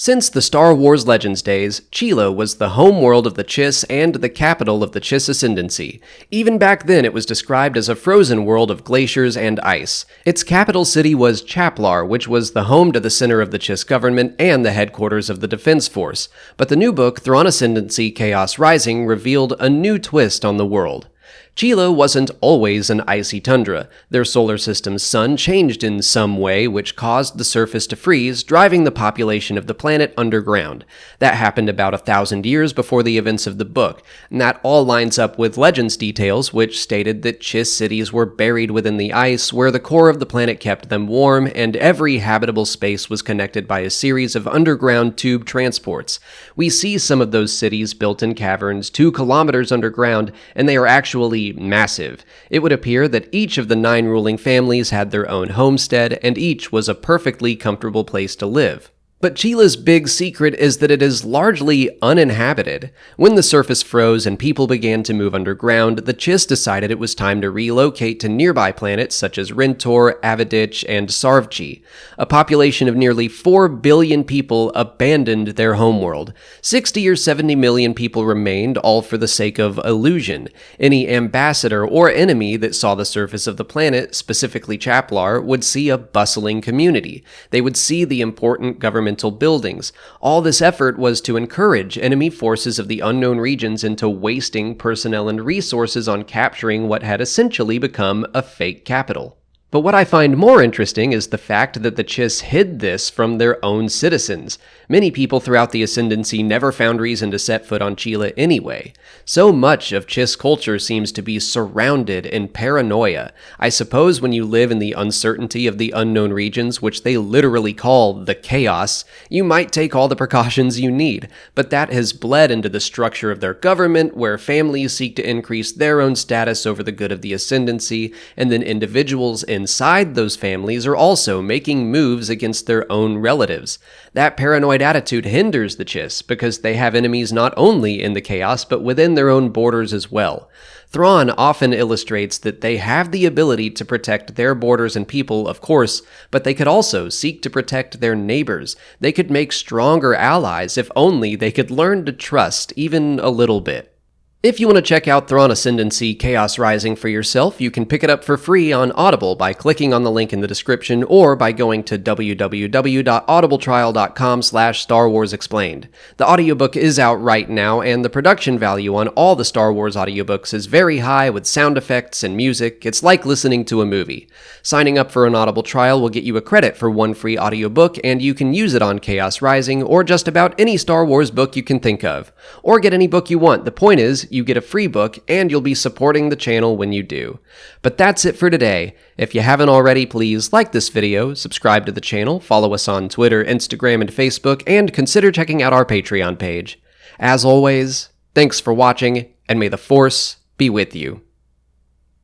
Since the Star Wars Legends days, Csilla was the home world of the Chiss and the capital of the Chiss Ascendancy. Even back then, it was described as a frozen world of glaciers and ice. Its capital city was Chaplar, which was the home to the center of the Chiss government and the headquarters of the Defense Force. But the new book, Thrawn Ascendancy, Chaos Rising, revealed a new twist on the world. Csilla wasn't always an icy tundra. Their solar system's sun changed in some way which caused the surface to freeze, driving the population of the planet underground. That happened about 1,000 years before the events of the book, and that all lines up with Legends details which stated that Chiss cities were buried within the ice, where the core of the planet kept them warm, and every habitable space was connected by a series of underground tube transports. We see some of those cities built in caverns 2 kilometers underground, and they are actually massive. It would appear that each of the 9 ruling families had their own homestead, and each was a perfectly comfortable place to live. But Chilla's big secret is that it is largely uninhabited. When the surface froze and people began to move underground, the Chiss decided it was time to relocate to nearby planets such as Rintor, Aviditch, and Sarvchi. A population of nearly 4 billion people abandoned their homeworld. 60 or 70 million people remained, all for the sake of illusion. Any ambassador or enemy that saw the surface of the planet, specifically Chaplar, would see a bustling community. They would see the important governmental buildings. All this effort was to encourage enemy forces of the unknown regions into wasting personnel and resources on capturing what had essentially become a fake capital. But what I find more interesting is the fact that the Chiss hid this from their own citizens. Many people throughout the Ascendancy never found reason to set foot on Csilla anyway. So much of Chiss culture seems to be surrounded in paranoia. I suppose when you live in the uncertainty of the unknown regions, which they literally call the chaos, you might take all the precautions you need. But that has bled into the structure of their government, where families seek to increase their own status over the good of the Ascendancy, and then individuals inside those families are also making moves against their own relatives. That paranoid attitude hinders the Chiss because they have enemies not only in the chaos but within their own borders as well. Thrawn often illustrates that they have the ability to protect their borders and people, of course, but they could also seek to protect their neighbors. They could make stronger allies if only they could learn to trust even a little bit. If you want to check out Thrawn Ascendancy Chaos Rising for yourself, you can pick it up for free on Audible by clicking on the link in the description or by going to www.audibletrial.com/Star Wars Explained. The audiobook is out right now, and the production value on all the Star Wars audiobooks is very high with sound effects and music. It's like listening to a movie. Signing up for an Audible trial will get you a credit for 1 free audiobook, and you can use it on Chaos Rising or just about any Star Wars book you can think of. Or get any book you want. The point is, you get a free book, and you'll be supporting the channel when you do. But that's it for today. If you haven't already, please like this video, subscribe to the channel, follow us on Twitter, Instagram, and Facebook, and consider checking out our Patreon page. As always, thanks for watching, and may the Force be with you.